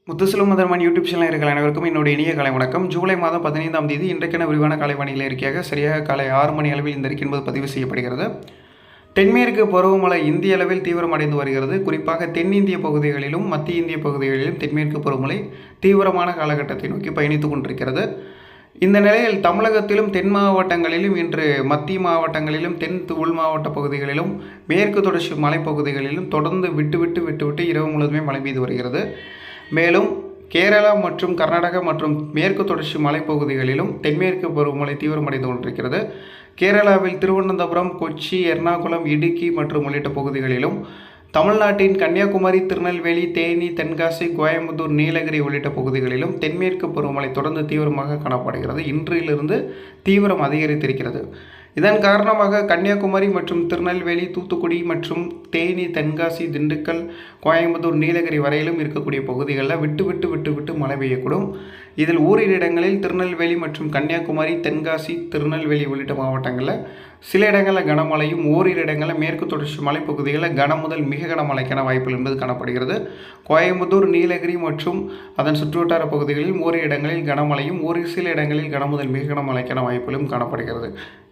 Muthuselvam மதர்மன் YouTube channel இருக்கிற அனைவருக்கும் என்னுடைய இனிய காலை வணக்கம். ஜூலை மாதம் 15ஆம் தேதி இன்றைக்கான விரிவான காலை வானிலை அறிக்கையாக சரியாக காலை 6 மணி அளவில் இந்த அறிக்கை என்பது பதிவு செய்யப்படுகிறது. தென்மேற்கு பருவமழை இந்திய அளவில் தீவிரமடைந்து வருகிறது. குறிப்பாக தென்னிந்திய பகுதிகளிலும் மத்திய இந்திய பகுதிகளிலும் தென்மேற்கு பருவமழை தீவிரமான காலகட்டத்தை நோக்கி பயணித்துக் கொண்டிருக்கிறது. இந்த நிலையில் தமிழகத்திலும் தென் மாவட்டங்களிலும் இன்று மத்திய மாவட்டங்களிலும் தென் உள் மாவட்ட பகுதிகளிலும் மேற்கு தொடர்ச்சி மலைப்பகுதிகளிலும் தொடர்ந்து விட்டு இரவு முழுவதுமே மழை பெய்து வருகிறது. மேலும் கேரளா மற்றும் கர்நாடகா மற்றும் மேற்கு தொடர்ச்சி மலைப்பகுதிகளிலும் தென்மேற்கு பருவமழை தீவிரமடைந்து கொண்டிருக்கிறது. கேரளாவில் திருவனந்தபுரம், கொச்சி, எர்ணாகுளம், இடுக்கி மற்றும் உள்ளிட்ட பகுதிகளிலும், தமிழ்நாட்டின் கன்னியாகுமரி, திருநெல்வேலி, தேனி, தென்காசி, கோயம்புத்தூர், நீலகிரி உள்ளிட்ட பகுதிகளிலும் தென்மேற்கு பருவமழை தொடர்ந்து தீவிரமாக காணப்படுகிறது. இன்றிலிருந்து தீவிரம் அதிகரித்திருக்கிறது. இதன் காரணமாக கன்னியாகுமரி மற்றும் திருநெல்வேலி, தூத்துக்குடி மற்றும் தேனி, தென்காசி, திண்டுக்கல், கோயம்புத்தூர், நீலகிரி வரையிலும் இருக்கக்கூடிய பகுதிகளில் விட்டு மழை பெய்யக்கூடும். இதில் ஓரிரு இடங்களில் திருநெல்வேலி மற்றும் கன்னியாகுமரி, தென்காசி, திருநெல்வேலி உள்ளிட்ட மாவட்டங்களில் சில இடங்களில் கனமழையும், ஓரிரு இடங்களில் மேற்கு தொடர்ச்சி மலைப்பகுதிகளில் கன முதல் மிக கனமழைக்கான வாய்ப்புகள் என்பது காணப்படுகிறது. கோயம்புத்தூர், நீலகிரி மற்றும் அதன் சுற்றுவட்டார பகுதிகளில் ஓரிரு இடங்களில் கனமழையும், ஒரு சில இடங்களில் கன முதல் மிக கனமழைக்கான வாய்ப்புகளும் காணப்படுகிறது.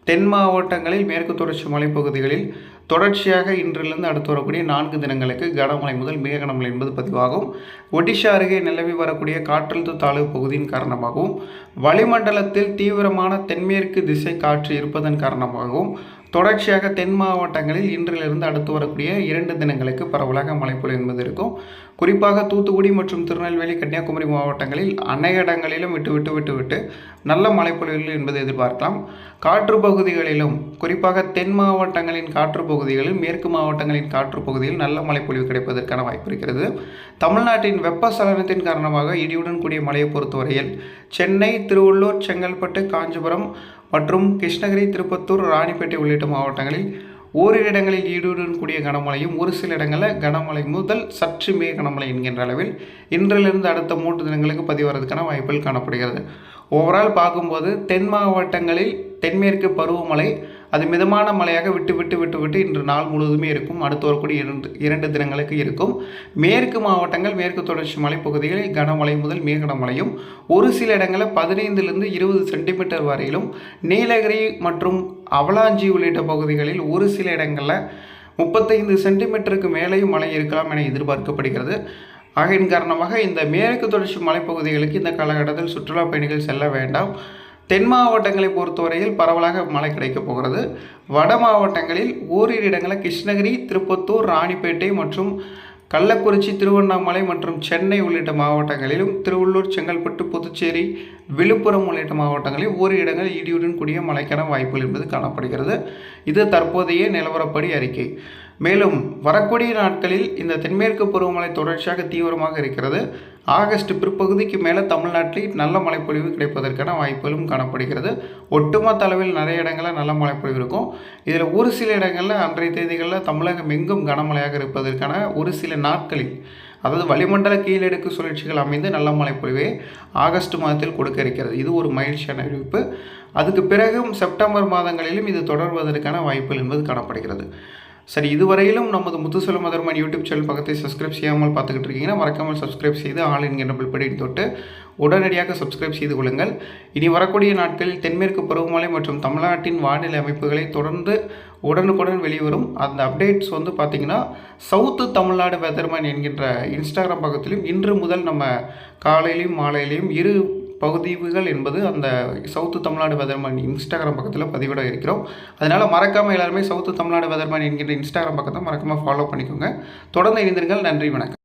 தென் மாவட்டங்களில் மேற்கு தொடர்ச்சி மலைப்பகுதிகளில் தொடர்ச்சியாக இன்றிலிருந்து அடுத்து வரக்கூடிய 4 தினங்களுக்கு கனமழை முதல் மிக கனமழை என்பது பதிவாகும். ஒடிஷா அருகே நிலவி வரக்கூடிய காற்றழுத்த தாழ்வு பகுதியின் காரணமாகவும், வளிமண்டலத்தில் தீவிரமான தென்மேற்கு திசை காற்று இருப்பதன் காரணமாகவும் தொடர்ச்சியாக தென் மாவட்டங்களில் இன்றிலிருந்து அடுத்து வரக்கூடிய 2 தினங்களுக்கு பரவலாக மழைப்பொழிவு என்பது இருக்கும். குறிப்பாக தூத்துக்குடி மற்றும் திருநெல்வேலி, கன்னியாகுமரி மாவட்டங்களில் அநேக இடங்களிலும் விட்டு நல்ல மழைப்பொழிவுகள் என்பதை எதிர்பார்க்கலாம். காற்று பகுதிகளிலும், குறிப்பாக தென் மாவட்டங்களின் காற்று பகுதிகளில், மேற்கு மாவட்டங்களின் காற்று பகுதியில் நல்ல மழைப்பொழிவு கிடைப்பதற்கான வாய்ப்பு இருக்கிறது. தமிழ்நாட்டின் வெப்பசலனத்தின் காரணமாக இடியுடன் கூடிய மழையை பொறுத்தவரையில் சென்னை, திருவள்ளூர், செங்கல்பட்டு, காஞ்சிபுரம் மற்றும் கிருஷ்ணகிரி, திருப்பத்தூர், ராணிப்பேட்டை உள்ளிட்ட மாவட்டங்களில் ஓரிரு இடங்களில் ஈடுடன் கூடிய கனமழையும், ஒரு சில இடங்களில் கனமழை முதல் சற்று மிக கனமழை என்கின்ற அளவில் இன்றிலிருந்து அடுத்த 3 தினங்களுக்கு பதிவாகிறதுக்கான வாய்ப்புகள் காணப்படுகிறது. ஓவரால் பார்க்கும்போது தென் மாவட்டங்களில் தென்மேற்கு பருவமழை அது மிதமான மழையாக விட்டு இன்று நாள் முழுவதுமே இருக்கும். அடுத்து வரக்கூடிய 2 தினங்களுக்கு இருக்கும். மேற்கு மாவட்டங்கள், மேற்கு தொடர்ச்சி மலைப்பகுதிகளில் கனமழை முதல் மிக கனமழையும், ஒரு சில இடங்களில் 15லிருந்து 20 சென்டிமீட்டர் வரையிலும், நீலகிரி மற்றும் அவலாஞ்சி உள்ளிட்ட பகுதிகளில் ஒரு சில இடங்களில் 35 சென்டிமீட்டருக்கு மேலேயும் மழை இருக்கலாம் என எதிர்பார்க்கப்படுகிறது. ஆகையின் காரணமாக இந்த மேற்கு தொடர்ச்சி மலைப்பகுதிகளுக்கு இந்த காலகட்டத்தில் சுற்றுலா பயணிகள் செல்ல வேண்டாம். தென் மாவட்டங்களை பொறுத்தவரையில் பரவலாக மழை கிடைக்கப் போகிறது. வட மாவட்டங்களில் ஓரிரு இடங்களில் கிருஷ்ணகிரி, திருப்பத்தூர், ராணிப்பேட்டை மற்றும் கள்ளக்குறிச்சி, திருவண்ணாமலை மற்றும் சென்னை உள்ளிட்ட மாவட்டங்களிலும், திருவள்ளூர், செங்கல்பட்டு, புதுச்சேரி, விழுப்புரம் உள்ளிட்ட மாவட்டங்களில் ஓரிரு இடங்களில் இடியுடன் கூடிய மழைக்கான வாய்ப்புகள் என்பது காணப்படுகிறது. இது தற்போதைய நிலவரப்படி அறிக்கை. மேலும் வரக்கூடிய நாட்களில் இந்த தென்மேற்கு பருவமழை தொடர்ச்சியாக தீவிரமாக இருக்கிறது. ஆகஸ்ட் பிற்பகுதிக்கு மேலே தமிழ்நாட்டில் நல்ல மழைப்பொழிவு கிடைப்பதற்கான வாய்ப்புகளும் காணப்படுகிறது. ஒட்டுமொத்த அளவில் நிறைய இடங்களில் நல்ல மழைப்பொழிவு இருக்கும். இதில் ஒரு சில இடங்களில் அன்றைய தேதிகளில் தமிழகம் எங்கும் கனமழையாக இருப்பதற்கான ஒரு சில நாட்களில், அதாவது வளிமண்டல கீழடுக்கு சுழற்சிகள் அமைந்து நல்ல மழைப்பொழிவை ஆகஸ்ட் மாதத்தில் கொடுக்க இருக்கிறது. இது ஒரு மகிழ்ச்சியான அறிவிப்பு. அதுக்கு பிறகும் செப்டம்பர் மாதங்களிலும் இது தொடர்வதற்கான வாய்ப்புகள் என்பது காணப்படுகிறது. சரி, இதுவரையிலும் நமது முத்துசெல்வம் மதர்மன் யூடியூப் சேனல் பக்கத்தை சப்ஸ்கிரைப் செய்யாமல் பார்த்துக்கிட்டு இருக்கீங்கன்னா மறக்காமல் சப்ஸ்கிரைப் செய்து ஆல் என்கின்ற பில் பட்டன் தொட்டு உடனடியாக சப்ஸ்கிரைப் செய்து கொள்ளுங்கள். இனி வரக்கூடிய நாட்களில் தென்மேற்கு பருவமழை மற்றும் தமிழ்நாட்டின் வானிலை அமைப்புகளை தொடர்ந்து உடனுக்குடன் வெளிவரும். அந்த அப்டேட்ஸ் பார்த்திங்கன்னா சவுத்து தமிழ்நாடு வெதர்மேன் என்கின்ற இன்ஸ்டாகிராம் பக்கத்திலும் இன்று முதல் நம்ம காலையிலையும் மாலையிலையும் 2 பதிவுகள் என்பது அந்த சவுத்து தமிழ்நாடு வெதர்மேன் இன்ஸ்டாகிராம் பக்கத்தில் பதிவிட இருக்கிறோம். அதனால் மறக்காமல் எல்லாருமே சவுத்து தமிழ்நாடு வெதர்மேன் என்கின்ற இன்ஸ்டாகிராம் பக்கத்தை மறக்காமல் ஃபாலோ பண்ணிக்கோங்க. தொடர்ந்து இணைந்திருங்கள். நன்றி, வணக்கம்.